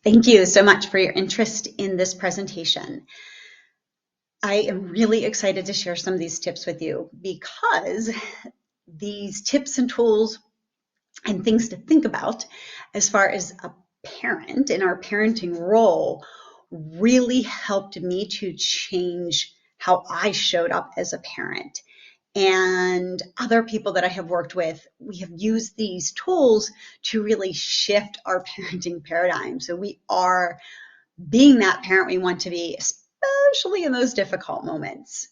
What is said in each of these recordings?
Thank you so much for your interest in this presentation. I am really excited to share some of these tips with you because these tips and tools and things to think about as far as a parent in our parenting role really helped me to change how I showed up as a parent. And other people that I have worked with, we have used these tools to really shift our parenting paradigm. So we are being that parent we want to be, especially in those difficult moments.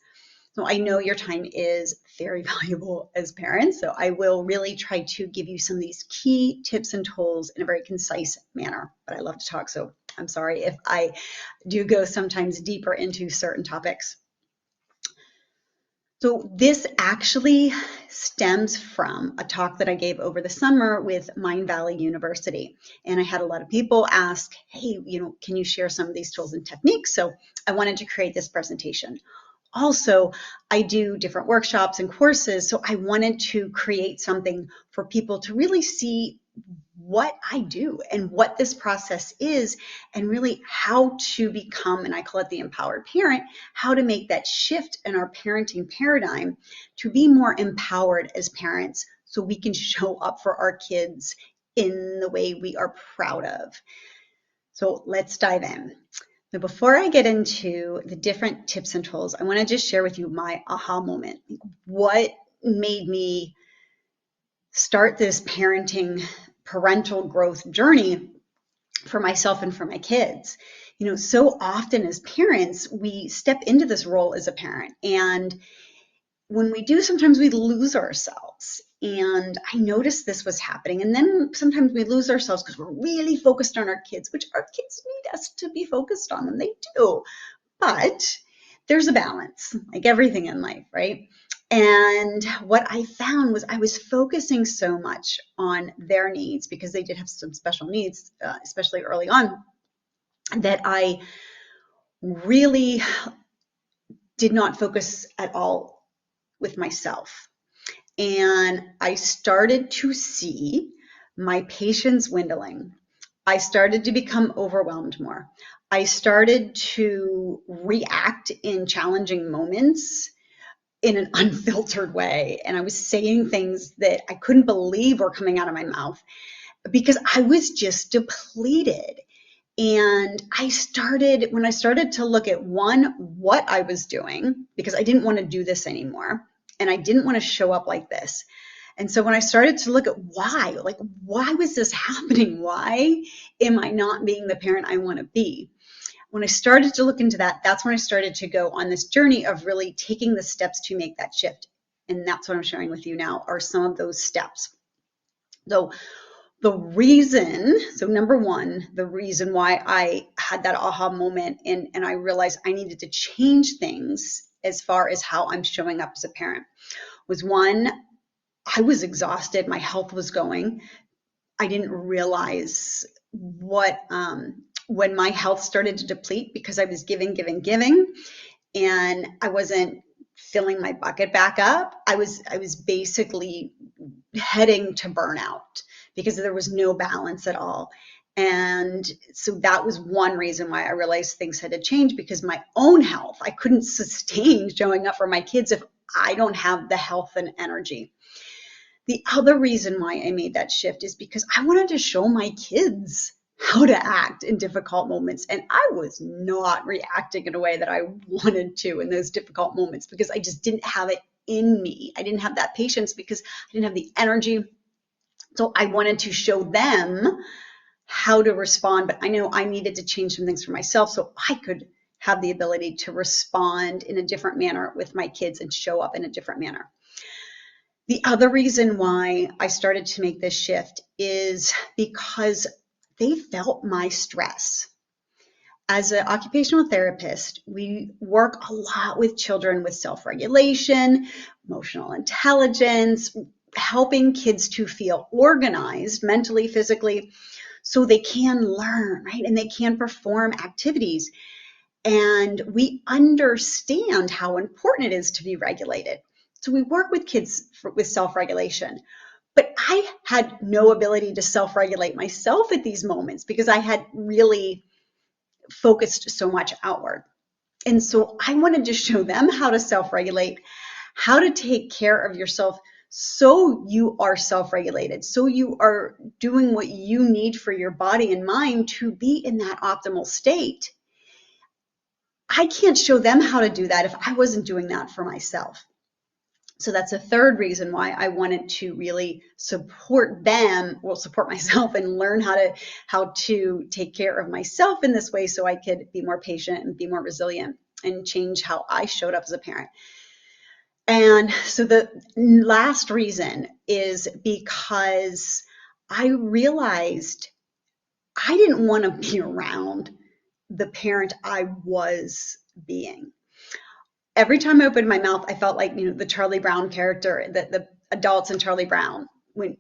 So I know your time is very valuable as parents, so I will really try to give you some of these key tips and tools in a very concise manner. But I love to talk, so I'm sorry if I do go sometimes deeper into certain topics. So this actually stems from a talk that I gave over the summer with Mind Valley University. And I had a lot of people ask, hey, can you share some of these tools and techniques? So I wanted to create this presentation. Also, I do different workshops and courses, so I wanted to create something for people to really see what I do and what this process is, and really how to become, and I call it the empowered parent, how to make that shift in our parenting paradigm to be more empowered as parents so we can show up for our kids in the way we are proud of. So let's dive in. Now, before I get into the different tips and tools, I want to just share with you my aha moment. What made me start this parental growth journey for myself and for my kids? So often as parents, we step into this role as a parent, and when we do, sometimes we lose ourselves. And I noticed this was happening. And then sometimes we lose ourselves because we're really focused on our kids, which our kids need us to be focused on them. They do. But there's a balance, like everything in life, right? And what I found was I was focusing so much on their needs because they did have some special needs, especially early on, that I really did not focus at all with myself. And I started to see my patience dwindling. I started to become overwhelmed more. I started to react in challenging moments in an unfiltered way. And I was saying things that I couldn't believe were coming out of my mouth because I was just depleted. And when I started to look at what I was doing, because I didn't want to do this anymore, and I didn't want to show up like this. And so when I started to look at why was this happening? Why am I not being the parent I want to be? When I started to look into that, that's when I started to go on this journey of really taking the steps to make that shift. And that's what I'm sharing with you now are some of those steps. So number one, the reason why I had that aha moment and I realized I needed to change things as far as how I'm showing up as a parent was, one, I was exhausted. My health was going. I didn't realize when my health started to deplete because I was giving, and I wasn't filling my bucket back up. I was basically heading to burnout because there was no balance at all. And so that was one reason why I realized things had to change, because my own health, I couldn't sustain showing up for my kids if I don't have the health and energy. The other reason why I made that shift is because I wanted to show my kids how to act in difficult moments. And I was not reacting in a way that I wanted to in those difficult moments because I just didn't have it in me. I didn't have that patience because I didn't have the energy. So I wanted to show them how to respond, but I know I needed to change some things for myself so I could have the ability to respond in a different manner with my kids and show up in a different manner. The other reason why I started to make this shift is because they felt my stress. As an occupational therapist, we work a lot with children with self-regulation, emotional intelligence, helping kids to feel organized mentally, physically, so they can learn, right? And they can perform activities. And we understand how important it is to be regulated. So we work with kids with self-regulation. But I had no ability to self-regulate myself at these moments because I had really focused so much outward. And so I wanted to show them how to self-regulate, how to take care of yourself so you are self-regulated, so you are doing what you need for your body and mind to be in that optimal state. I can't show them how to do that if I wasn't doing that for myself. So that's a third reason why I wanted to really support them, well, support myself and learn how to take care of myself in this way so I could be more patient and be more resilient and change how I showed up as a parent. And so the last reason is because I realized I didn't want to be around the parent I was being. Every time I opened my mouth, I felt like, the Charlie Brown character, the adults in Charlie Brown.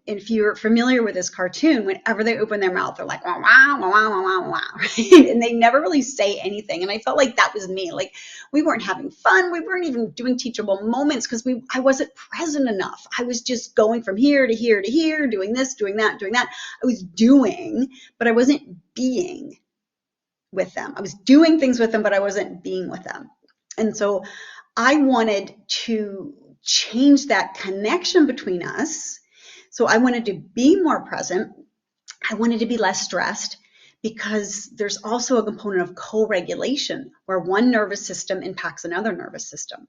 If you're familiar with this cartoon, whenever they open their mouth, they're like, wah, wah, wah, wah, wah, wah, right? And they never really say anything. And I felt like that was me. Like we weren't having fun. We weren't even doing teachable moments because I wasn't present enough. I was just going from here to here to here, doing this, doing that, doing that. I was doing, but I wasn't being with them. I was doing things with them, but I wasn't being with them. And so I wanted to change that connection between us. So I wanted to be more present. I wanted to be less stressed because there's also a component of co-regulation where one nervous system impacts another nervous system.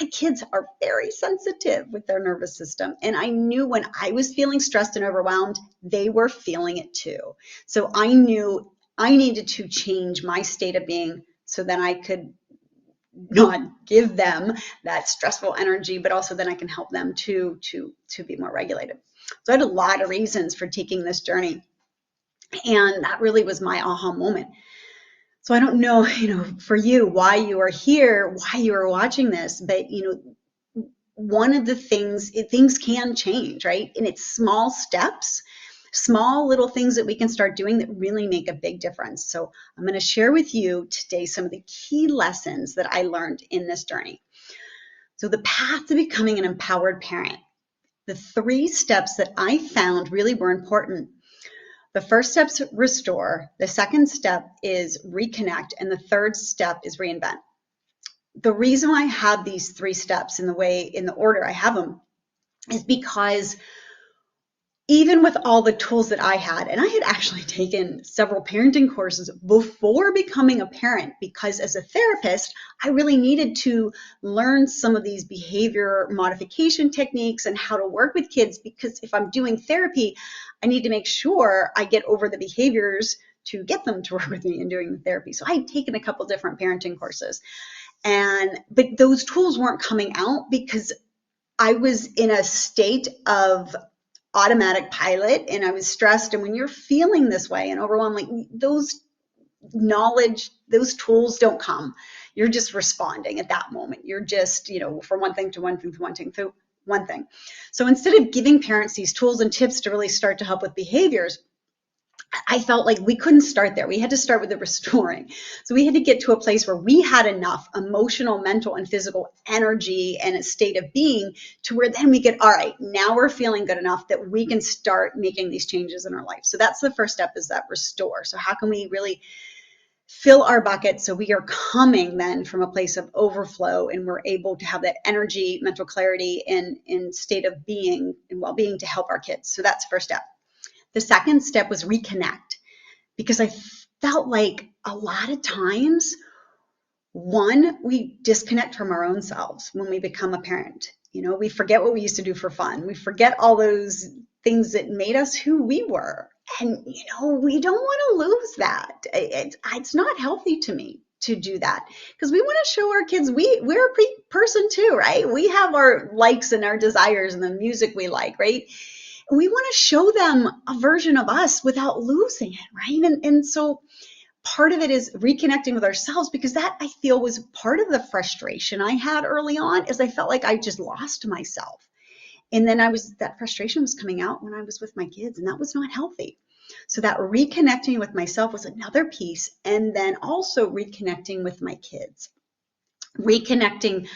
My kids are very sensitive with their nervous system. And I knew when I was feeling stressed and overwhelmed, they were feeling it too. So I knew I needed to change my state of being so that I could not give them that stressful energy, but also then I can help them to be more regulated. So I had a lot of reasons for taking this journey. And that really was my aha moment. So I don't know, for you, why you are here, why you are watching this, but, one of the things can change, right? And it's small steps, small little things that we can start doing that really make a big difference. So I'm going to share with you today some of the key lessons that I learned in this journey. So the path to becoming an empowered parent, the 3 steps that I found really were important. The first step is restore, the second step is reconnect, and the third step is reinvent. The reason I have these 3 steps in the order I have them is because even with all the tools that I had, and I had actually taken several parenting courses before becoming a parent, because as a therapist, I really needed to learn some of these behavior modification techniques and how to work with kids, because if I'm doing therapy, I need to make sure I get over the behaviors to get them to work with me in doing the therapy. So I had taken a couple different parenting courses, but those tools weren't coming out because I was in a state of automatic pilot and I was stressed. And when you're feeling this way and overwhelmed, like those tools don't come. You're just responding at that moment. You're just, from one thing to one thing to one thing to one thing. So instead of giving parents these tools and tips to really start to help with behaviors, I felt like we couldn't start there. We had to start with the restoring. So we had to get to a place where we had enough emotional, mental, and physical energy and a state of being to where then we get, all right, now we're feeling good enough that we can start making these changes in our life. So that's the first step, is that restore. So how can we really fill our bucket so we are coming then from a place of overflow and we're able to have that energy, mental clarity, and state of being and well-being to help our kids. So that's the first step. The second step was reconnect, because I felt like a lot of times, one, we disconnect from our own selves when we become a parent. We forget what we used to do for fun. We forget all those things that made us who we were. And, we don't want to lose that. It's not healthy to me to do that, because we want to show our kids we're a person too, right? We have our likes and our desires and the music we like, right? We want to show them a version of us without losing it, right? And so part of it is reconnecting with ourselves, because that, I feel, was part of the frustration I had early on, is I felt like I just lost myself. And then that frustration was coming out when I was with my kids, and that was not healthy. So that reconnecting with myself was another piece. And then also reconnecting with my kids, reconnecting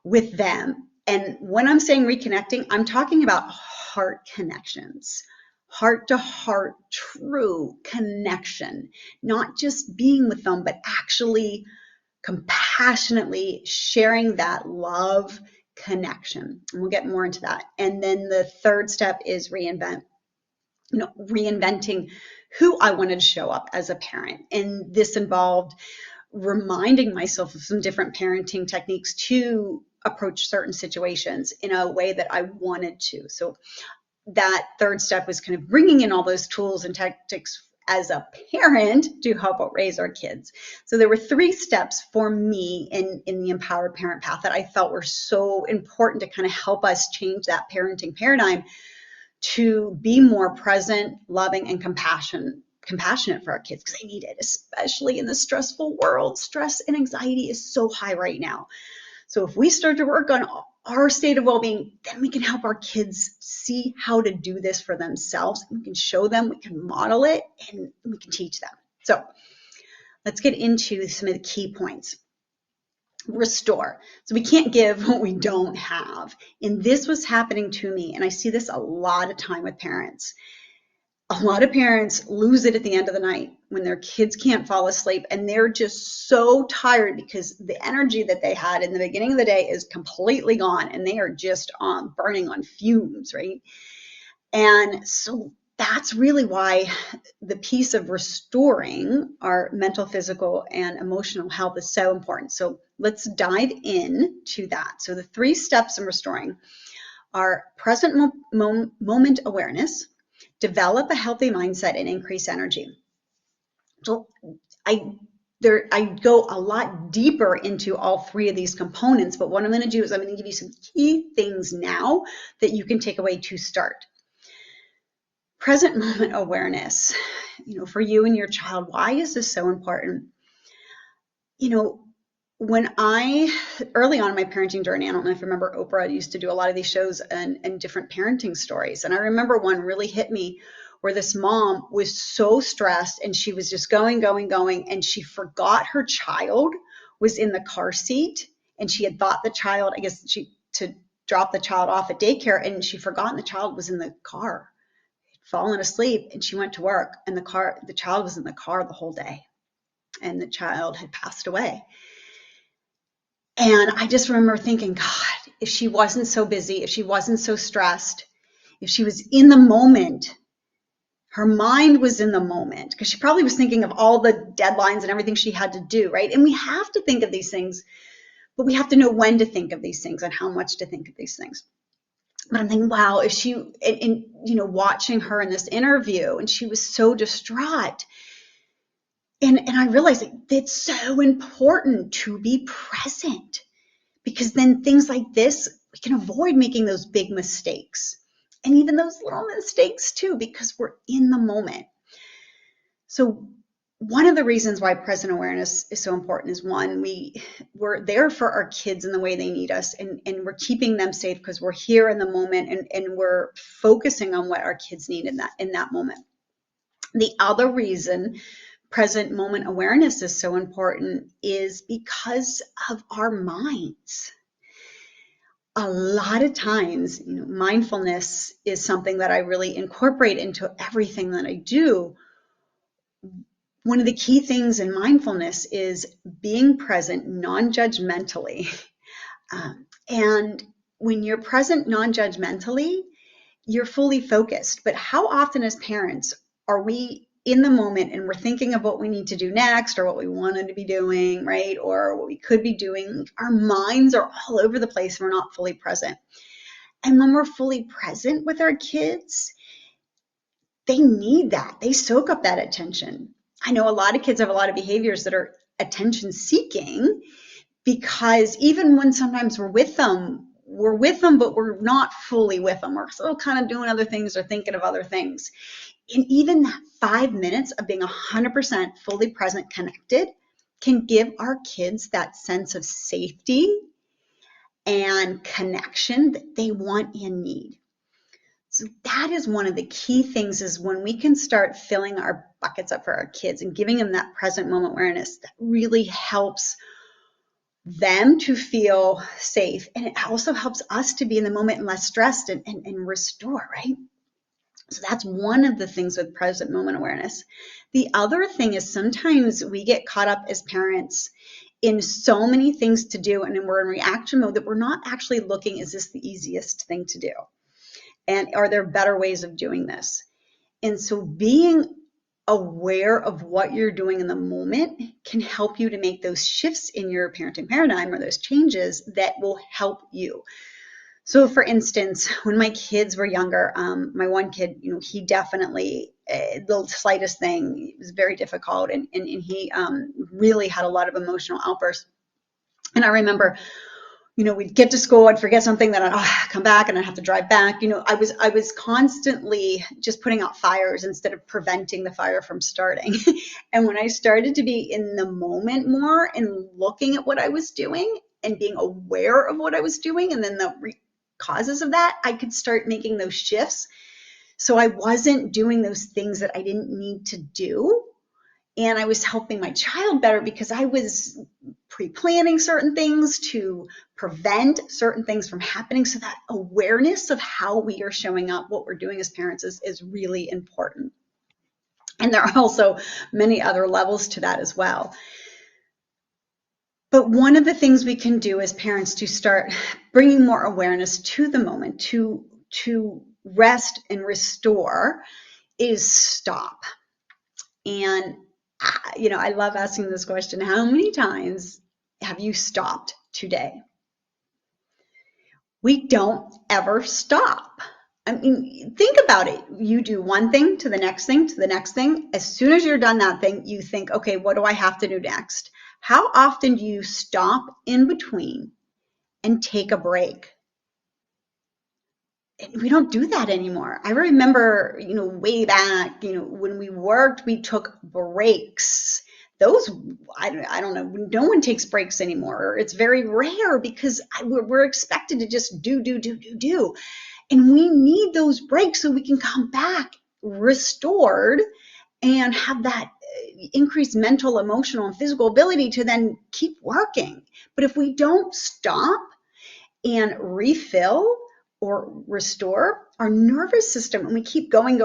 with them. And when I'm saying reconnecting, I'm talking about heart connections, heart to heart, true connection, not just being with them, but actually compassionately sharing that love connection. And we'll get more into that. And then the third step is reinventing who I wanted to show up as a parent. And this involved reminding myself of some different parenting techniques to approach certain situations in a way that I wanted to. So that third step was kind of bringing in all those tools and tactics as a parent to help raise our kids. So there were 3 steps for me in the empowered parent path that I felt were so important to kind of help us change that parenting paradigm to be more present, loving, and compassionate for our kids, because they need it, especially in the stressful world. Stress and anxiety is so high right now. So if we start to work on our state of well-being, then we can help our kids see how to do this for themselves. We can show them, we can model it, and we can teach them. So let's get into some of the key points. Restore. So we can't give what we don't have. And this was happening to me, and I see this a lot of time with parents. A lot of parents lose it at the end of the night when their kids can't fall asleep, and they're just so tired because the energy that they had in the beginning of the day is completely gone, and they are just burning on fumes, right? And so that's really why the piece of restoring our mental, physical, and emotional health is so important. So let's dive in to that. So the 3 steps in restoring are present moment awareness, develop a healthy mindset, and increase energy. So I go a lot deeper into all 3 of these components, but what I'm going to do is I'm going to give you some key things now that you can take away to start. Present moment awareness, for you and your child. Why is this so important? When early on in my parenting journey, I don't know if you remember, Oprah used to do a lot of these shows and different parenting stories. And I remember one really hit me where this mom was so stressed and she was just going, and she forgot her child was in the car seat, and she had thought the child, to drop the child off at daycare, and she forgot the child was in the car, fallen asleep, and she went to work, and the child was in the car the whole day, and the child had passed away. And I just remember thinking, God, if she wasn't so busy, if she wasn't so stressed, if she was in the moment, her mind was in the moment, because she probably was thinking of all the deadlines and everything she had to do, right? And we have to think of these things, but we have to know when to think of these things and how much to think of these things. But I'm thinking, wow, if she, and watching her in this interview, and she was so distraught. And I realized it's so important to be present, because then things like this, we can avoid making those big mistakes, and even those little mistakes too, because we're in the moment. So one of the reasons why present awareness is so important is, one, we're there for our kids in the way they need us, and we're keeping them safe because we're here in the moment, and we're focusing on what our kids need in that moment. The other reason present moment awareness is so important is because of our minds. A lot of times, mindfulness is something that I really incorporate into everything that I do. One of the key things in mindfulness is being present non-judgmentally. And when you're present non-judgmentally, you're fully focused. But how often as parents are we in the moment and we're thinking of what we need to do next, or what we wanted to be doing, right? Or what we could be doing? Our minds are all over the place. We're not fully present. And when we're fully present with our kids, they need that. They soak up that attention. I know a lot of kids have a lot of behaviors that are attention seeking, because even when sometimes we're with them, but we're not fully with them. We're still kind of doing other things or thinking of other things. And even that 5 minutes of being 100% fully present, connected, can give our kids that sense of safety and connection that they want and need. So that is one of the key things, is when we can start filling our buckets up for our kids and giving them that present moment awareness, that really helps them to feel safe. And it also helps us to be in the moment and less stressed and restore, right? So that's one of the things with present moment awareness. The other thing is sometimes we get caught up as parents in so many things to do, and we're in reaction mode that we're not actually looking, is this the easiest thing to do? And are there better ways of doing this? And so being aware of what you're doing in the moment can help you to make those shifts in your parenting paradigm or those changes that will help you. So for instance, when my kids were younger, my one kid, he definitely, the slightest thing was very difficult, and he really had a lot of emotional outbursts. And I remember, we'd get to school, I'd forget something, then I'd come back and I'd have to drive back. I was constantly just putting out fires instead of preventing the fire from starting. And when I started to be in the moment more and looking at what I was doing and being aware of what I was doing, and then the causes of that, I could start making those shifts. So I wasn't doing those things that I didn't need to do. And I was helping my child better because I was pre-planning certain things to prevent certain things from happening. So that awareness of how we are showing up, what we're doing as parents is really important. And there are also many other levels to that as well. But one of the things we can do as parents to start bringing more awareness to the moment, to rest and restore, is stop. And I love asking this question: how many times have you stopped today? We don't ever stop. I mean, think about it. You do one thing to the next thing to the next thing. As soon as you're done that thing, you think, okay, what do I have to do next? How often do you stop in between and take a break? We don't do that anymore. I remember, way back, when we worked, we took breaks. Those, I don't know, no one takes breaks anymore. It's very rare because we're expected to just do. And we need those breaks so we can come back restored and have that increased mental, emotional, and physical ability to then keep working. But if we don't stop and refill or restore our nervous system, and we keep going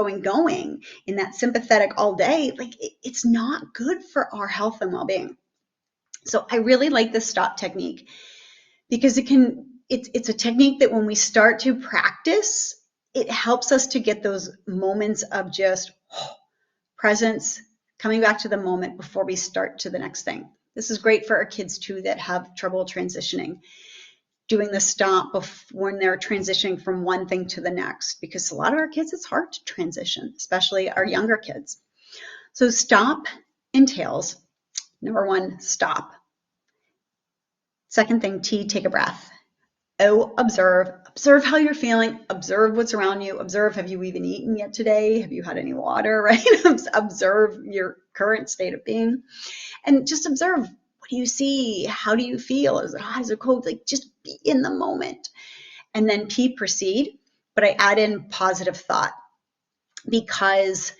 in that sympathetic all day, it's not good for our health and well-being. So I really like the stop technique because it's a technique that when we start to practice, it helps us to get those moments of just presence, coming back to the moment before we start to the next thing. This is great for our kids too that have trouble transitioning, doing the stop when they're transitioning from one thing to the next, because a lot of our kids, it's hard to transition, especially our younger kids. So stop entails, number one, stop. Second thing, T, take a breath. O, observe how you're feeling, observe what's around you, observe, have you even eaten yet today? Have you had any water, right? Observe your current state of being, and just observe, what do you see? How do you feel? Is it hot? Is it cold? Just be in the moment. And then P, proceed, but I add in positive thought, because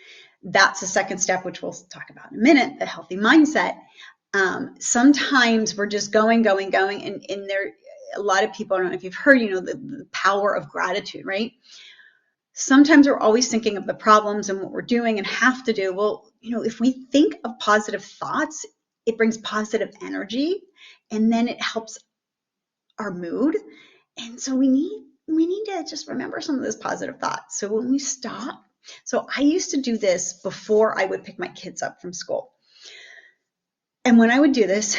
that's the second step, which we'll talk about in a minute, the healthy mindset. Sometimes we're just going, and there, a lot of people, I don't know if you've heard, the power of gratitude, right? Sometimes we're always thinking of the problems and what we're doing and have to do. Well, if we think of positive thoughts, it brings positive energy, and then it helps our mood. And so we need to just remember some of those positive thoughts. So when we stop, so I used to do this before I would pick my kids up from school. And when I would do this,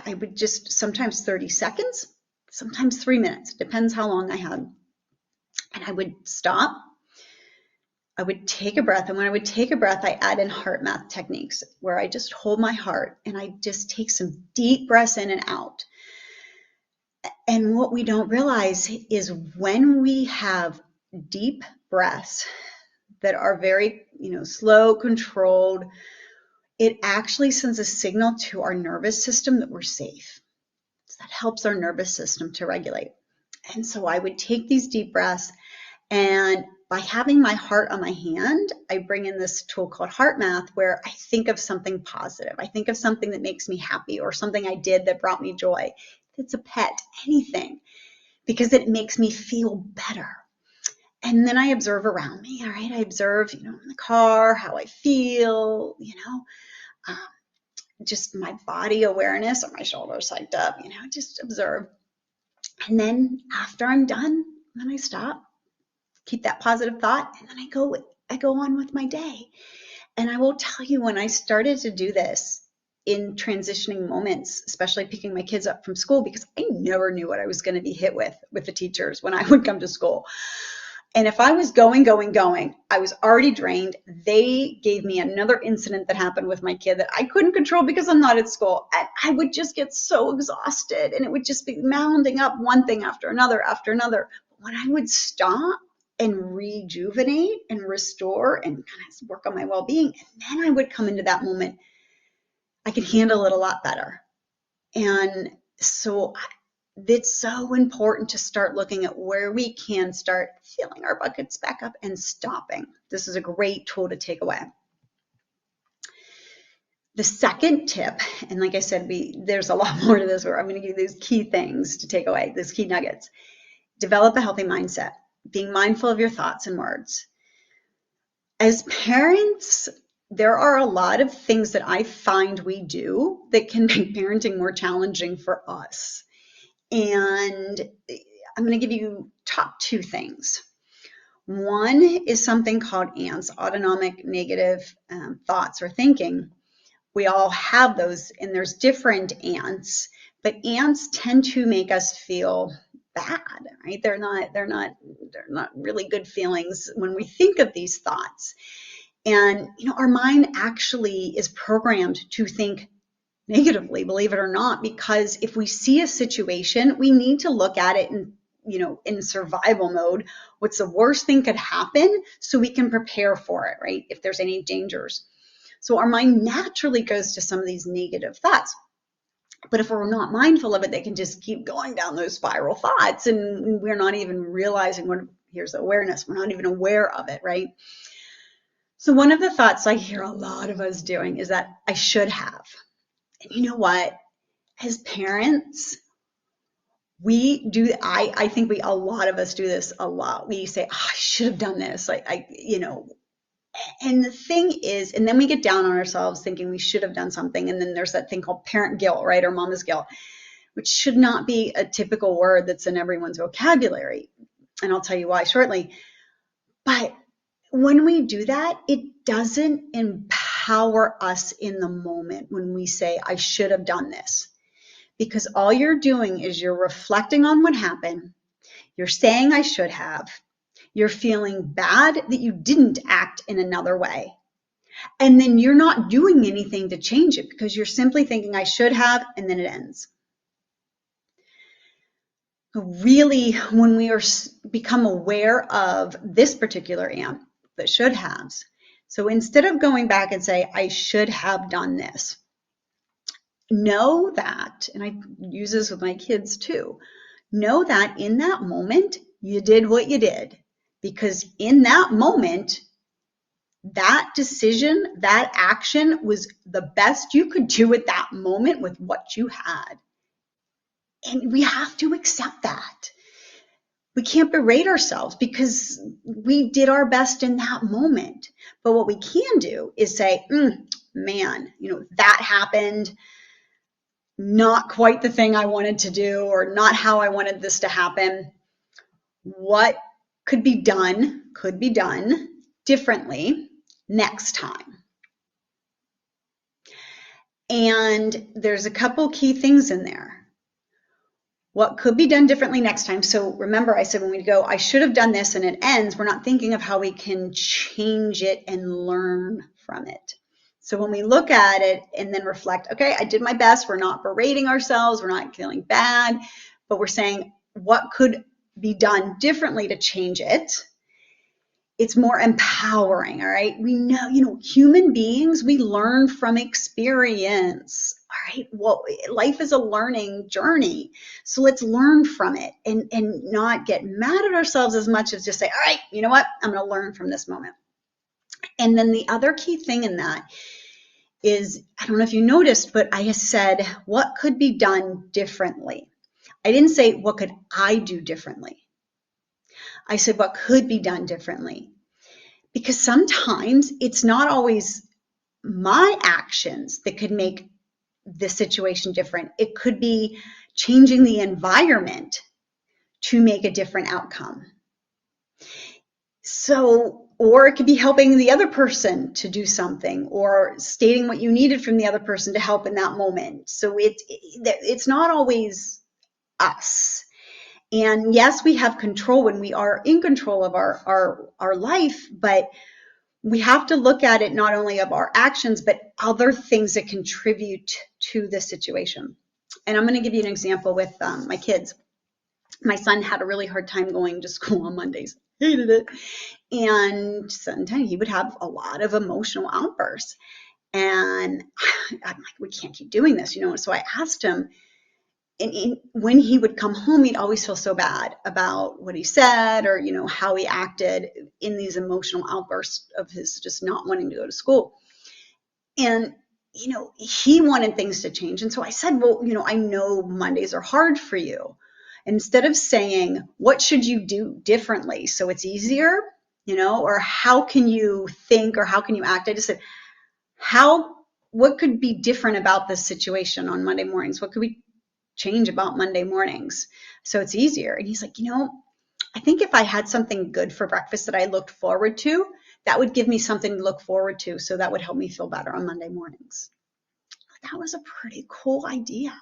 I would just, sometimes 30 seconds, sometimes 3 minutes, depends how long I had. And I would stop, I would take a breath. And when I would take a breath, I add in heart math techniques where I just hold my heart and I just take some deep breaths in and out. And what we don't realize is when we have deep breaths that are very, slow, controlled, it actually sends a signal to our nervous system that we're safe. So that helps our nervous system to regulate. And so I would take these deep breaths, and by having my heart on my hand, I bring in this tool called heart math, where I think of something positive. I think of something that makes me happy or something I did that brought me joy. if it's a pet, anything, because it makes me feel better. And then I observe around me, all right? I observe, in the car, how I feel, um, just my body awareness. Are my shoulders hiked up? Just observe. And then after I'm done, then I stop, keep that positive thought, and then I go on with my day. And I will tell you, when I started to do this in transitioning moments, especially picking my kids up from school, because I never knew what I was going to be hit with the teachers when I would come to school. And if I was going, I was already drained. They gave me another incident that happened with my kid that I couldn't control because I'm not at school. And I would just get so exhausted, and it would just be mounding up one thing after another after another. When I would stop and rejuvenate and restore and kind of work on my well-being, and then I would come into that moment, I could handle it a lot better. And so it's so important to start looking at where we can start filling our buckets back up and stopping. This is a great tool to take away. The second tip, and like I said, there's a lot more to this, where I'm going to give you these key things to take away, these key nuggets. Develop a healthy mindset, being mindful of your thoughts and words. As parents, there are a lot of things that I find we do that can make parenting more challenging for us. And I'm going to give you top two things. One is something called ANTs, autonomic negative thoughts or thinking. We all have those, and there's different ANTs, but ANTs tend to make us feel bad, right? They're not really good feelings when we think of these thoughts. And our mind actually is programmed to think negatively, believe it or not, because if we see a situation, we need to look at it in survival mode. What's the worst thing could happen, so we can prepare for it, right? If there's any dangers. So our mind naturally goes to some of these negative thoughts. But if we're not mindful of it, they can just keep going down those spiral thoughts, and we're not even realizing here's the awareness. We're not even aware of it, right? So one of the thoughts I hear a lot of us doing is that I should have. And you know what? As parents, I think a lot of us do this a lot. We say, oh, I should have done this. And the thing is, and then we get down on ourselves thinking we should have done something. And then there's that thing called parent guilt, right? Or mama's guilt, which should not be a typical word that's in everyone's vocabulary. And I'll tell you why shortly. But when we do that, it doesn't empower us in the moment when we say, I should have done this. Because all you're doing is you're reflecting on what happened. You're saying, I should have. You're feeling bad that you didn't act in another way. And then you're not doing anything to change it, because you're simply thinking, I should have, and then it ends. Really, when we become aware of this particular AMP, the should haves, so instead of going back and say, I should have done this, know that, and I use this with my kids too, know that in that moment, you did what you did. Because in that moment, that decision, that action was the best you could do at that moment with what you had. And we have to accept that. We can't berate ourselves because we did our best in that moment. But what we can do is say, man, that happened. Not quite the thing I wanted to do, or not how I wanted this to happen. What could be done differently next time. And there's a couple key things in there. What could be done differently next time? So remember, I said when we go, I should have done this, and it ends, we're not thinking of how we can change it and learn from it. So when we look at it and then reflect, okay, I did my best. We're not berating ourselves. We're not feeling bad, but we're saying what could be done differently to change it. It's more empowering, all right? We know, human beings, we learn from experience, all right? Well, life is a learning journey. So let's learn from it and not get mad at ourselves as much as just say, all right, you know what? I'm going to learn from this moment. And then the other key thing in that is, I don't know if you noticed, but I said, what could be done differently? I didn't say, what could I do differently? I said, what could be done differently? Because sometimes it's not always my actions that could make the situation different. It could be changing the environment to make a different outcome. So, or it could be helping the other person to do something, or stating what you needed from the other person to help in that moment. So it's not always us. And yes, we have control when we are in control of our life, but we have to look at it not only of our actions, but other things that contribute to the situation. And I'm going to give you an example with my kids. My son had a really hard time going to school on Mondays. Hated it. And sometimes he would have a lot of emotional outbursts. And I'm like, we can't keep doing this, So I asked him, and when he would come home, he'd always feel so bad about what he said or, how he acted in these emotional outbursts of his just not wanting to go to school. And, he wanted things to change. And so I said, well, I know Mondays are hard for you. Instead of saying, what should you do differently so it's easier, or how can you think or how can you act? I just said, what could be different about this situation on Monday mornings? What could we change about Monday mornings so it's easier? And he's like, I think if I had something good for breakfast that I looked forward to, that would give me something to look forward to. So that would help me feel better on Monday mornings. That was a pretty cool idea.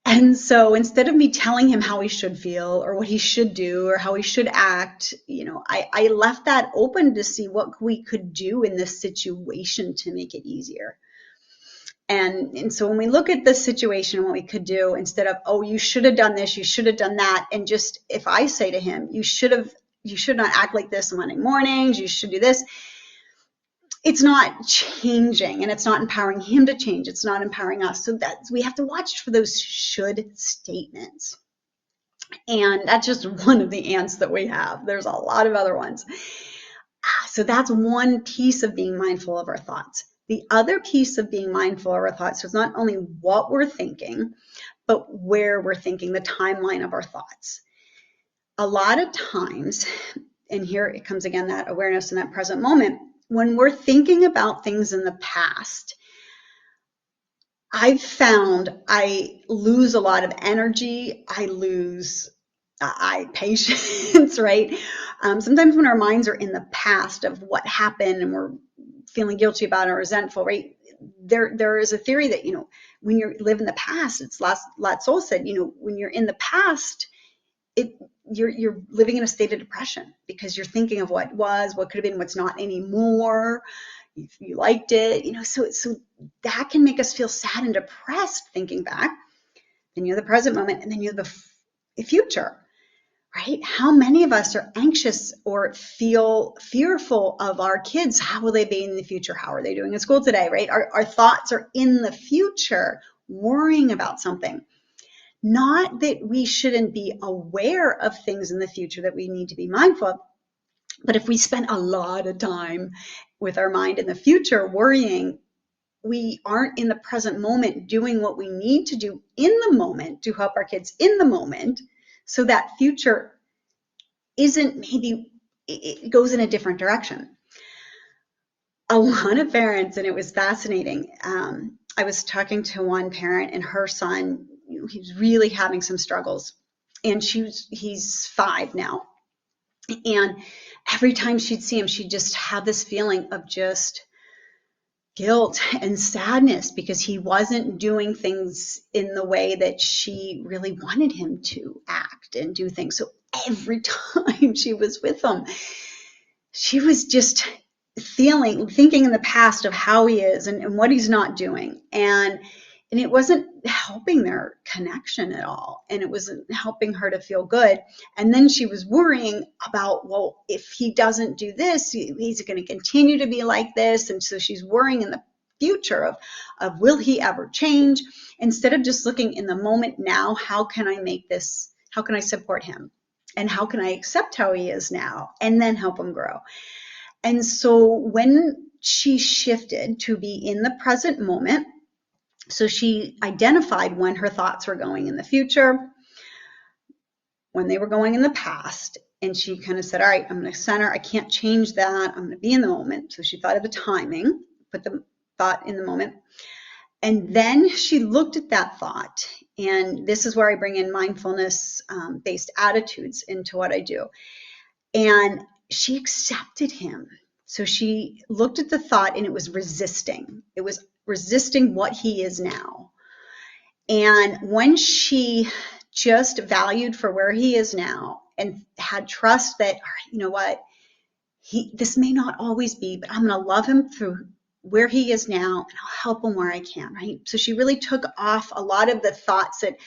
And so instead of me telling him how he should feel or what he should do or how he should act, I left that open to see what we could do in this situation to make it easier. And so when we look at this situation, what we could do instead of, oh, you should have done this, you should have done that. And just, if I say to him, you should not act like this on Monday mornings, you should do this. It's not changing and it's not empowering him to change. It's not empowering us. So we have to watch for those should statements. And that's just one of the ants that we have. There's a lot of other ones. So that's one piece of being mindful of our thoughts. The other piece of being mindful of our thoughts is not only what we're thinking, but where we're thinking, the timeline of our thoughts. A lot of times, and here it comes again, that awareness in that present moment, when we're thinking about things in the past, I've found I lose a lot of energy. I lose patience, right? Sometimes when our minds are in the past of what happened and we're feeling guilty about it or resentful, right? There is a theory that, when you live in the past, it's Lao said, when you're in the past, you're living in a state of depression because you're thinking of what was, what could have been, what's not anymore. If you liked it, so that can make us feel sad and depressed thinking back. Then you have the present moment, and then you have the future. Right? How many of us are anxious or feel fearful of our kids? How will they be in the future? How are they doing in school today? Right? Our thoughts are in the future, worrying about something. Not that we shouldn't be aware of things in the future that we need to be mindful of, but if we spend a lot of time with our mind in the future worrying, we aren't in the present moment doing what we need to do in the moment to help our kids in the moment, so that future isn't, maybe it goes in a different direction. A lot of parents, and it was fascinating, I was talking to one parent and her son, he's really having some struggles, and he's 5 now, and every time she'd see him, she'd just have this feeling of just guilt and sadness because he wasn't doing things in the way that she really wanted him to act and do things. So every time she was with him, she was just thinking in the past of how he is and what he's not doing. And it wasn't helping their connection at all. And it wasn't helping her to feel good. And then she was worrying about, well, if he doesn't do this, he's going to continue to be like this. And so she's worrying in the future of will he ever change? Instead of just looking in the moment now, how can I support him? And how can I accept how he is now? And then help him grow. And so when she shifted to be in the present moment, So she identified when her thoughts were going in the future, when they were going in the past, and she kind of said, all right, I'm going to center. I can't change that. I'm going to be in the moment. So she thought of the timing, put the thought in the moment. And then she looked at that thought. And this is where I bring in mindfulness based attitudes into what I do. And she accepted him. So she looked at the thought and it was resisting. It was resisting what he is now. And when she just valued for where he is now and had trust that, all right, you know what, this may not always be, but I'm going to love him through where he is now, and I'll help him where I can, right? So she really took off a lot of the thoughts that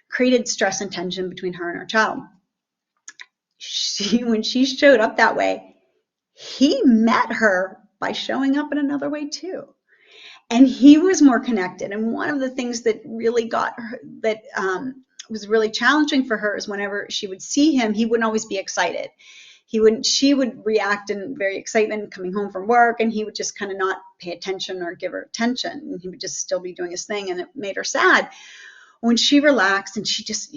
created stress and tension between her and her child. When she showed up that way, he met her by showing up in another way too. And he was more connected. And one of the things that really got her, that was really challenging for her, is whenever she would see him, he wouldn't always be excited. She would react in very excitement coming home from work, and he would just kind of not pay attention or give her attention. And he would just still be doing his thing, and it made her sad. When she relaxed and she just,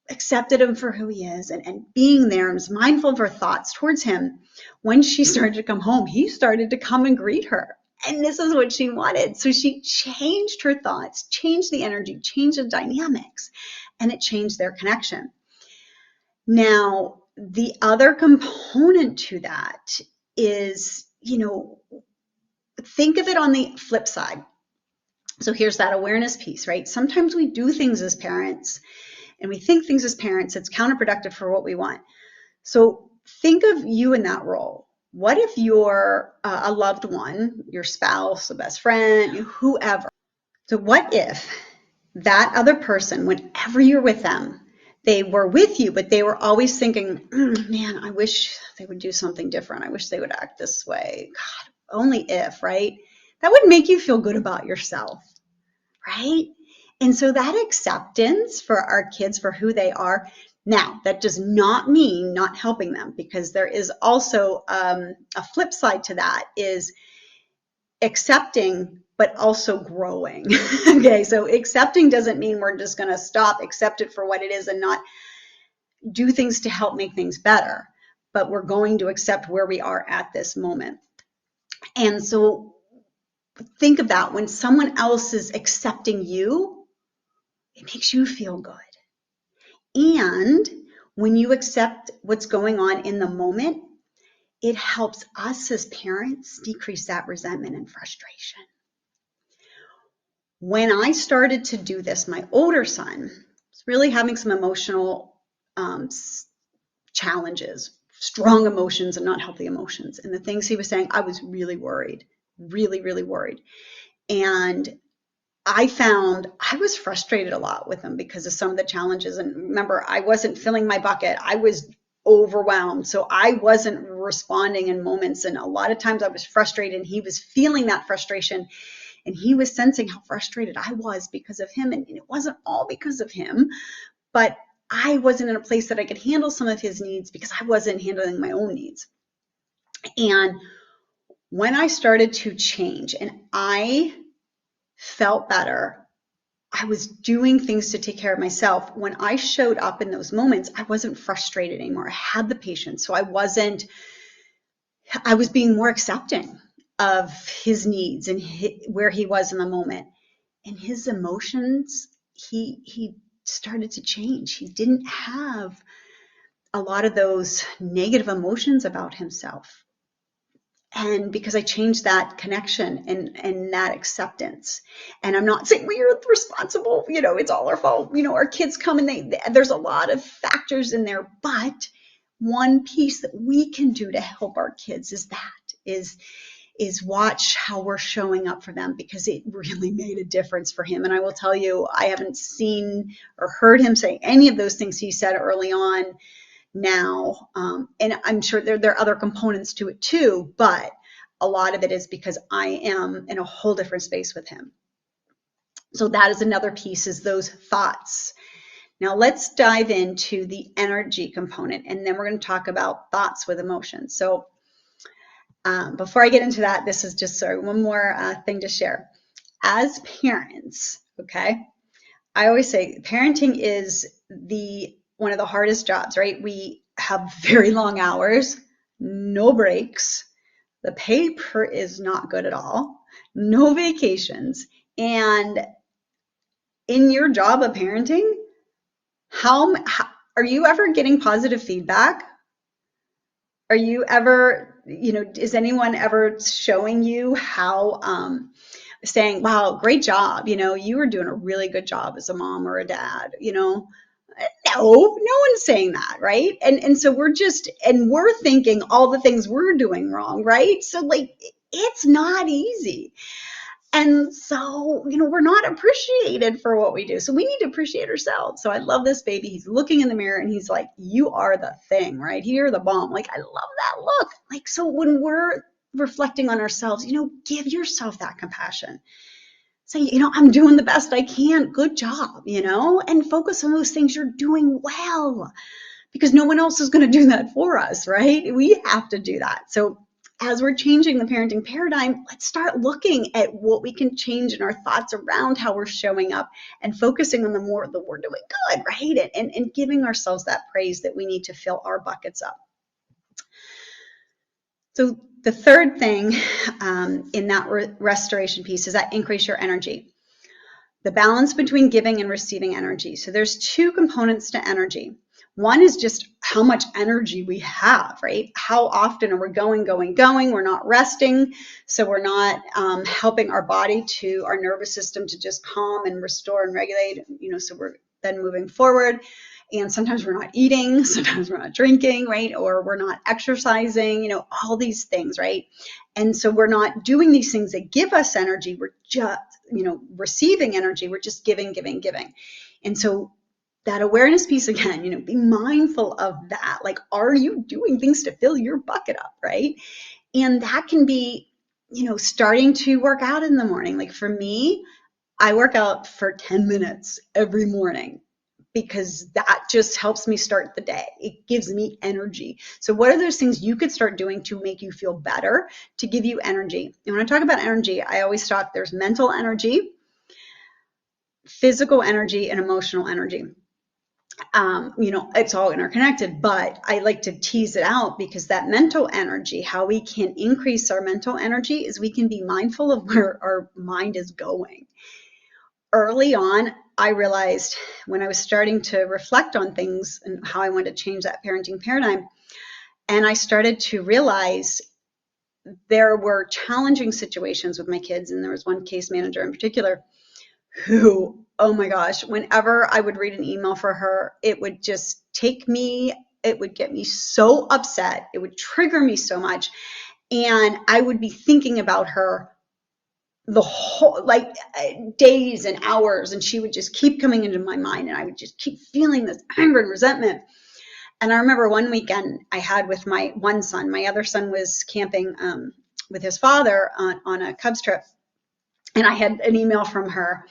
accepted him for who he is, and being there and was mindful of her thoughts towards him, when she started to come home, he started to come and greet her. And this is what she wanted. So she changed her thoughts, changed the energy, changed the dynamics, and it changed their connection. Now, the other component to that is, think of it on the flip side. So here's that awareness piece, right? Sometimes we do things as parents and we think things as parents that's counterproductive for what we want. So think of you in that role. What if you're a loved one, your spouse, a best friend, whoever? So what if that other person, whenever you're with them, they were with you, but they were always thinking, man, I wish they would do something different. I wish they would act this way. God, only if, right? That would make you feel good about yourself, right? And so that acceptance for our kids for who they are. Now, that does not mean not helping them, because there is also a flip side to that, is accepting but also growing. Okay, so accepting doesn't mean we're just going to stop, accept it for what it is, and not do things to help make things better, but we're going to accept where we are at this moment. And so think of that. When someone else is accepting you, it makes you feel good. And when you accept what's going on in the moment, it helps us as parents decrease that resentment and frustration. When I started to do this, my older son was really having some emotional challenges, strong emotions and not healthy emotions. And the things he was saying, I was really worried, really, really worried. And I found I was frustrated a lot with him because of some of the challenges. And remember, I wasn't filling my bucket. I was overwhelmed. So I wasn't responding in moments. And a lot of times I was frustrated, and he was feeling that frustration. And he was sensing how frustrated I was because of him. And it wasn't all because of him, but I wasn't in a place that I could handle some of his needs because I wasn't handling my own needs. And when I started to change and I felt better, I was doing things to take care of myself. When I showed up in those moments, I wasn't frustrated anymore. I had the patience. So I was being more accepting of his needs and where he was in the moment. And his emotions, he started to change. He didn't have a lot of those negative emotions about himself. And because I changed that connection and that acceptance. And I'm not saying we're responsible, it's all our fault. Our kids come and there's a lot of factors in there, but one piece that we can do to help our kids is watch how we're showing up for them, because it really made a difference for him. And I will tell you, I haven't seen or heard him say any of those things he said early on now. And I'm sure there are other components to it too, but a lot of it is because I am in a whole different space with him. So that is another piece, is those thoughts. Now let's dive into the energy component, and then we're going to talk about thoughts with emotions. So before I get into that, this is just one more thing to share. as parents, okay, I always say parenting is one of the hardest jobs, right? We have very long hours, no breaks. The pay is not good at all, no vacations. And in your job of parenting, how are you ever getting positive feedback? Are you ever, is anyone ever showing you how, saying, wow, great job, you were doing a really good job as a mom or a dad, No, no one's saying that, right? And so we're thinking all the things we're doing wrong, right? So like it's not easy. And so, we're not appreciated for what we do. So we need to appreciate ourselves. So I love this baby. He's looking in the mirror and he's like, you are the thing, right? You're the bomb. Like, I love that look. Like, so when we're reflecting on ourselves, give yourself that compassion. Say, I'm doing the best I can. Good job, and focus on those things you're doing well, because no one else is going to do that for us, right? We have to do that. So as we're changing the parenting paradigm, let's start looking at what we can change in our thoughts around how we're showing up and focusing on the more that we're doing good, right? And giving ourselves that praise that we need to fill our buckets up. So the third thing in that restoration piece is that increase your energy. The balance between giving and receiving energy. So there's two components to energy. One is just how much energy we have, right? How often are we going? We're not resting. So we're not helping our body our nervous system to just calm and restore and regulate, so we're then moving forward. And sometimes we're not eating, sometimes we're not drinking, right? Or we're not exercising, all these things, right? And so we're not doing these things that give us energy. We're just, receiving energy. We're just giving. And so that awareness piece again, be mindful of that. Like, are you doing things to fill your bucket up, right? And that can be, starting to work out in the morning. Like for me, I work out for 10 minutes every morning, because that just helps me start the day. It gives me energy. So what are those things you could start doing to make you feel better, to give you energy? And when I talk about energy, I always talk, there's mental energy, physical energy, and emotional energy. It's all interconnected, but I like to tease it out, because that mental energy, how we can increase our mental energy is we can be mindful of where our mind is going. Early on, I realized when I was starting to reflect on things and how I wanted to change that parenting paradigm, and I started to realize there were challenging situations with my kids. And there was one case manager in particular who, oh my gosh, whenever I would read an email for her, it would just it would get me so upset. It would trigger me so much. And I would be thinking about her the whole, like, days and hours, and she would just keep coming into my mind, and I would just keep feeling this anger and resentment. And I remember one weekend I had with my one son. My other son was camping with his father on a Cubs trip, and I had an email from her,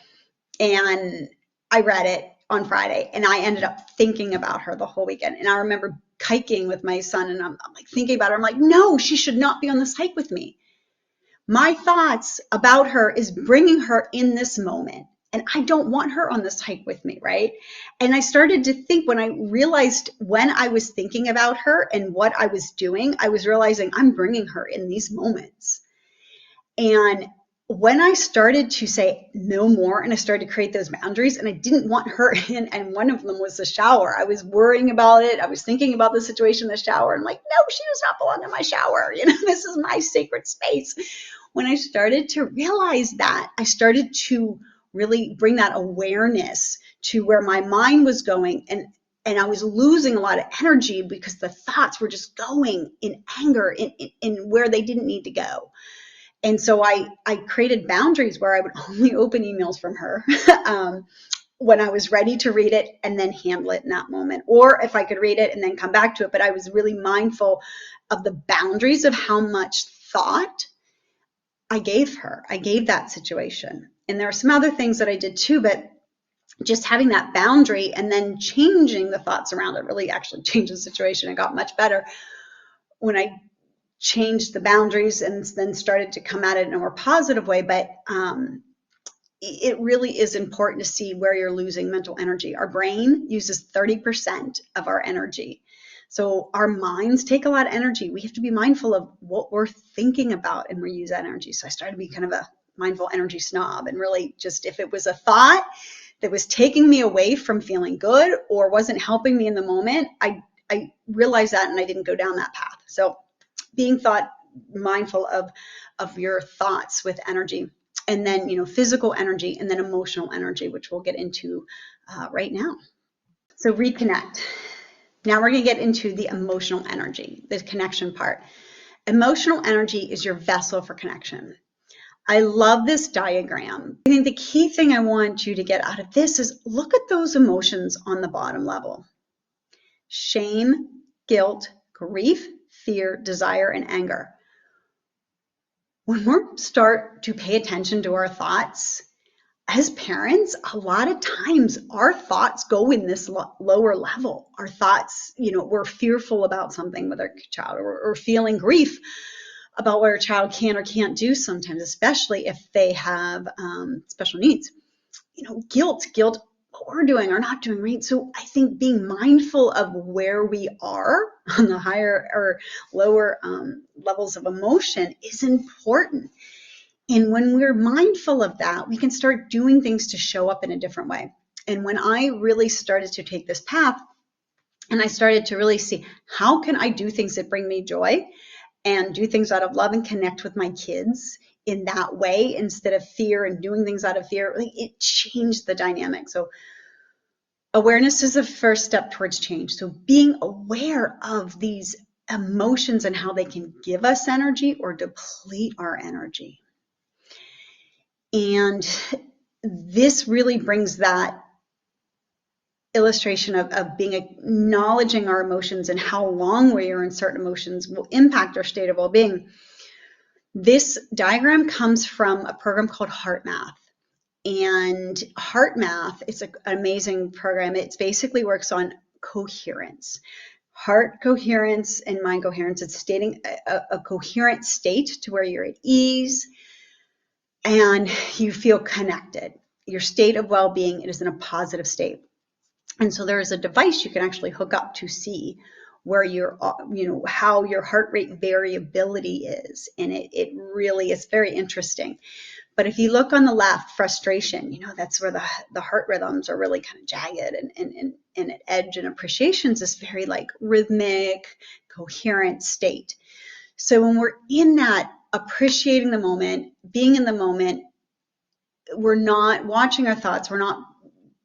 and I read it on Friday, and I ended up thinking about her the whole weekend. And I remember hiking with my son, and I'm like thinking about her. I'm like, no, she should not be on this hike with me. My thoughts about her is bringing her in this moment. And I don't want her on this hike with me, right? And I started to think, when I realized when I was thinking about her and what I was doing, I was realizing I'm bringing her in these moments. And when I started to say no more, and I started to create those boundaries, and I didn't want her in, and one of them was the shower. I was worrying about it. I was thinking about the situation in the shower. I'm like, no, she does not belong in my shower. This is my sacred space. When I started to realize that, I started to really bring that awareness to where my mind was going, and I was losing a lot of energy because the thoughts were just going in anger in where they didn't need to go. And so I created boundaries where I would only open emails from her when I was ready to read it, and then handle it in that moment. Or if I could read it and then come back to it. But I was really mindful of the boundaries of how much thought I gave her. I gave that situation. And there are some other things that I did too, but just having that boundary and then changing the thoughts around it really actually changed the situation. It got much better when I changed the boundaries and then started to come at it in a more positive way. But it really is important to see where you're losing mental energy. Our brain uses 30% of our energy. So our minds take a lot of energy. We have to be mindful of what we're thinking about and we use that energy. So I started to be kind of a mindful energy snob, and really just if it was a thought that was taking me away from feeling good or wasn't helping me in the moment, I realized that and I didn't go down that path. So being mindful of your thoughts with energy, and then physical energy, and then emotional energy, which we'll get into right now. So reconnect. Now we're going to get into the emotional energy, the connection part. Emotional energy is your vessel for connection. I love this diagram. I think the key thing I want you to get out of this is look at those emotions on the bottom level. Shame, guilt, grief, fear, desire, and anger. When we start to pay attention to our thoughts, as parents, a lot of times our thoughts go in this lower level. Our thoughts, we're fearful about something with our child, or feeling grief about what our child can or can't do sometimes, especially if they have special needs. Guilt, what we're doing or not doing, right? So I think being mindful of where we are on the higher or lower levels of emotion is important. And when we're mindful of that, we can start doing things to show up in a different way. And when I really started to take this path, and I started to really see, how can I do things that bring me joy and do things out of love and connect with my kids in that way instead of fear, and doing things out of fear, it changed the dynamic. So awareness is the first step towards change. So being aware of these emotions and how they can give us energy or deplete our energy. And this really brings that illustration of being acknowledging our emotions and how long we are in certain emotions will impact our state of well-being. This diagram comes from a program called Heart Math. And Heart Math is an amazing program. It basically works on coherence. Heart coherence and mind coherence. It's stating a coherent state to where you're at ease and you feel connected. Your state of well-being is in a positive state. And so there is a device you can actually hook up to see where how your heart rate variability is. And it really is very interesting. But if you look on the left, frustration, that's where the heart rhythms are really kind of jagged, and at edge, and appreciations is very like rhythmic, coherent state. So when we're in that appreciating the moment, being in the moment, we're not watching our thoughts, we're not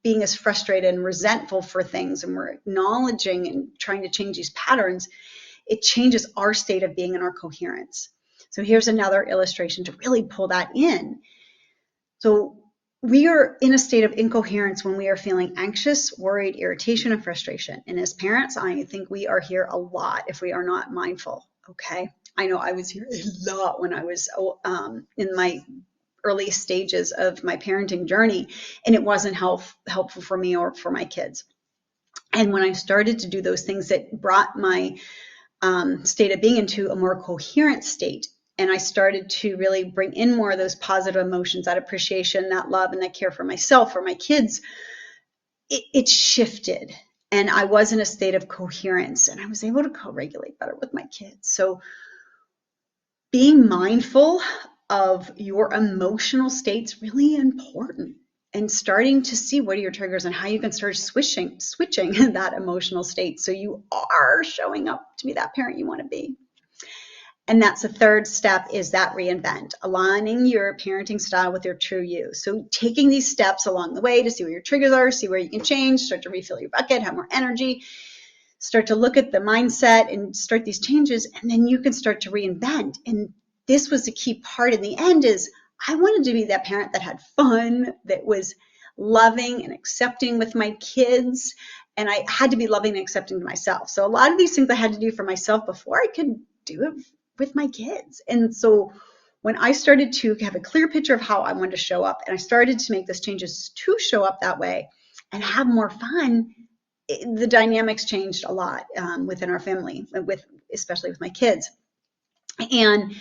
being as frustrated and resentful for things, and we're acknowledging and trying to change these patterns, it changes our state of being in our coherence. So here's another illustration to really pull that in. So we are in a state of incoherence when we are feeling anxious, worried, irritation, and frustration. And as parents, I think we are here a lot if we are not mindful, okay? I know I was here a lot when I was in my early stages of my parenting journey, and it wasn't helpful for me or for my kids. And when I started to do those things that brought my state of being into a more coherent state, and I started to really bring in more of those positive emotions, that appreciation, that love, and that care for myself, for my kids, it shifted. And I was in a state of coherence, and I was able to co-regulate better with my kids. So being mindful of your emotional state's really important, and starting to see what are your triggers and how you can start switching that emotional state so you are showing up to be that parent you want to be. And that's the third step, is that reinvent, aligning your parenting style with your true you. So taking these steps along the way to see where your triggers are, see where you can change, start to refill your bucket, have more energy, start to look at the mindset and start these changes, and then you can start to reinvent. And this was the key part in the end, is I wanted to be that parent that had fun, that was loving and accepting with my kids, and I had to be loving and accepting to myself. So a lot of these things I had to do for myself before I could do it with my kids. And so when I started to have a clear picture of how I wanted to show up, and I started to make those changes to show up that way and have more fun, the dynamics changed a lot within our family, especially with my kids. And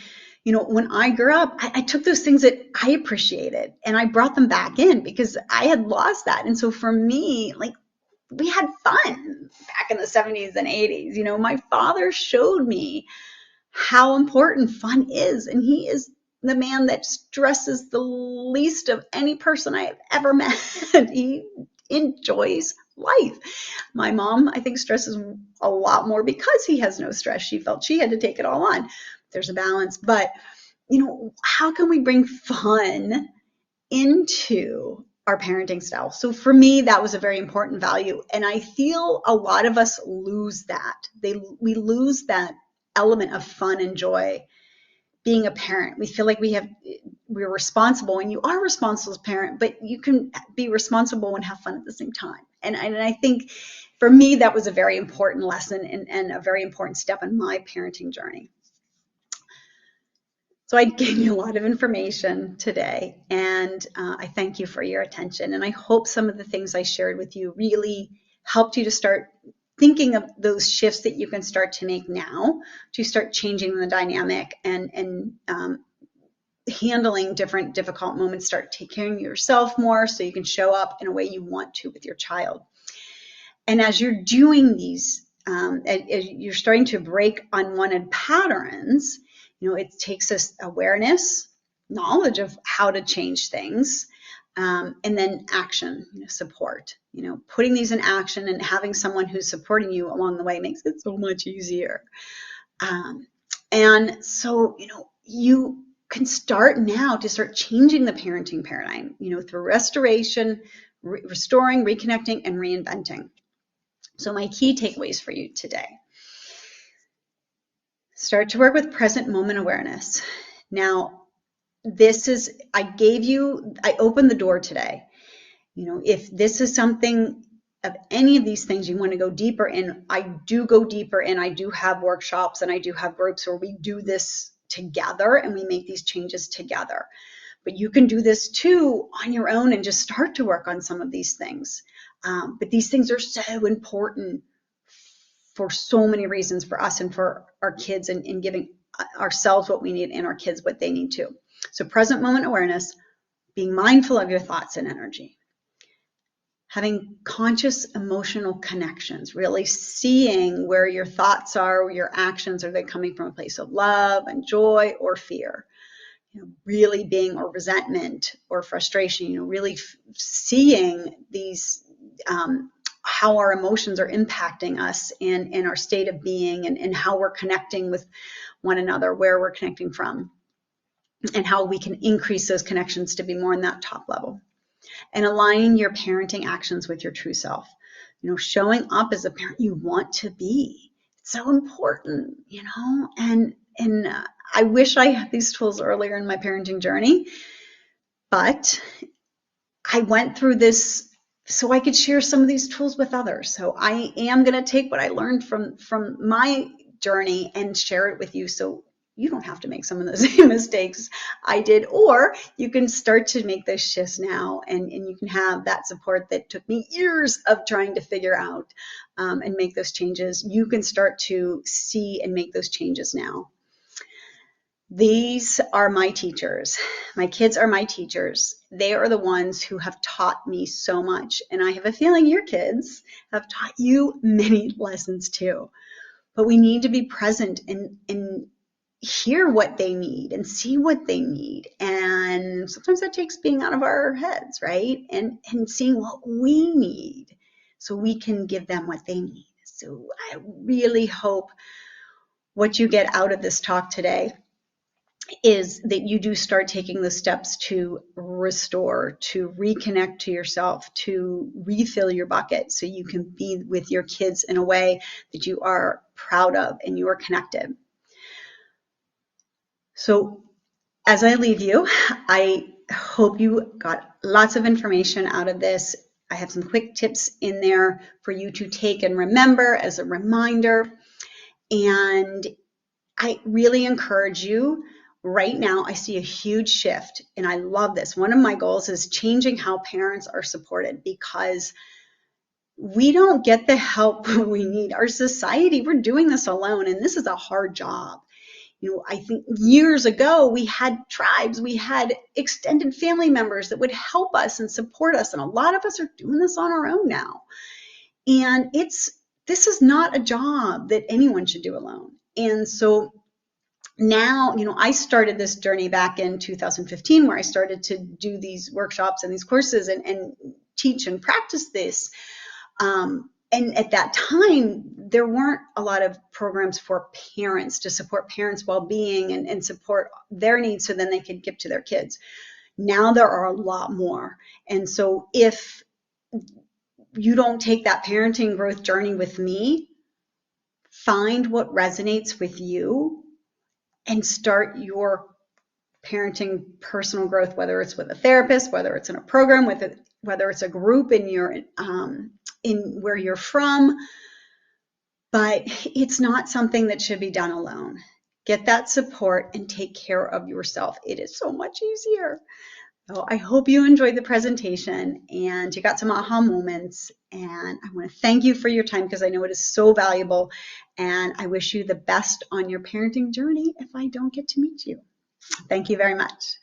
When I grew up, I took those things that I appreciated and I brought them back in because I had lost that. And so for me, like, we had fun back in the 70s and 80s. My father showed me how important fun is. And he is the man that stresses the least of any person I have ever met. He enjoys life. My mom, I think, stresses a lot more because he has no stress. She felt she had to take it all on. There's a balance. But, how can we bring fun into our parenting style? So for me, that was a very important value. And I feel a lot of us lose that. We lose that element of fun and joy being a parent. We feel like we're responsible, and you are responsible as a parent, but you can be responsible and have fun at the same time. And I think for me, that was a very important lesson and a very important step in my parenting journey. So I gave you a lot of information today, and I thank you for your attention. And I hope some of the things I shared with you really helped you to start thinking of those shifts that you can start to make now to start changing the dynamic and handling different difficult moments, start taking care of yourself more so you can show up in a way you want to with your child. And as you're doing these, as you're starting to break unwanted patterns, it takes us awareness, knowledge of how to change things, and then action, support. Putting these in action and having someone who's supporting you along the way makes it so much easier. And so, you can start now to start changing the parenting paradigm, through restoration, restoring, reconnecting, and reinventing. So my key takeaways for you today: start to work with present moment awareness. Now, I opened the door today. If this is something of any of these things you want to go deeper in, I do go deeper in. I do have workshops and I do have groups where we do this together and we make these changes together. But you can do this too on your own and just start to work on some of these things. But these things are so important for so many reasons, for us and for our kids, and giving ourselves what we need and our kids what they need too. So present moment awareness, being mindful of your thoughts and energy, having conscious emotional connections, really seeing where your thoughts are, where your actions, are they coming from a place of love and joy or fear? Really being, or resentment or frustration, really seeing these, how our emotions are impacting us and our state of being, and how we're connecting with one another, where we're connecting from, and how we can increase those connections to be more in that top level. And aligning your parenting actions with your true self. Showing up as a parent you want to be. It's so important, and I wish I had these tools earlier in my parenting journey, but I went through this so I could share some of these tools with others. So I am going to take what I learned from my journey and share it with you, so you don't have to make some of the same mistakes I did, or you can start to make those shifts now, and you can have that support that took me years of trying to figure out, and make those changes. You can start to see and make those changes now. These are my teachers. My kids are my teachers. They are the ones who have taught me so much. And I have a feeling your kids have taught you many lessons too. But we need to be present and hear what they need and see what they need. And sometimes that takes being out of our heads, right? And seeing what we need so we can give them what they need. So I really hope what you get out of this talk today is that you do start taking the steps to restore, to reconnect to yourself, to refill your bucket so you can be with your kids in a way that you are proud of and you are connected. So as I leave you, I hope you got lots of information out of this. I have some quick tips in there for you to take and remember as a reminder. And I really encourage you. Right now, I see a huge shift, and I love this. One of my goals is changing how parents are supported, because we don't get the help we need. Our society, we're doing this alone, and this is a hard job. I think years ago we had tribes, we had extended family members that would help us and support us. And a lot of us are doing this on our own now. And this is not a job that anyone should do alone. And so now, I started this journey back in 2015, where I started to do these workshops and these courses and teach and practice this. And at that time, there weren't a lot of programs for parents to support parents' well-being and support their needs so then they could give to their kids. Now there are a lot more. And so if you don't take that parenting growth journey with me, find what resonates with you and start your parenting personal growth, whether it's with a therapist, whether it's in a program, whether it's a group in where you're from. But it's not something that should be done alone. Get that support and take care of yourself. It is so much easier. So I hope you enjoyed the presentation and you got some aha moments. And I want to thank you for your time, because I know it is so valuable. And I wish you the best on your parenting journey if I don't get to meet you. Thank you very much.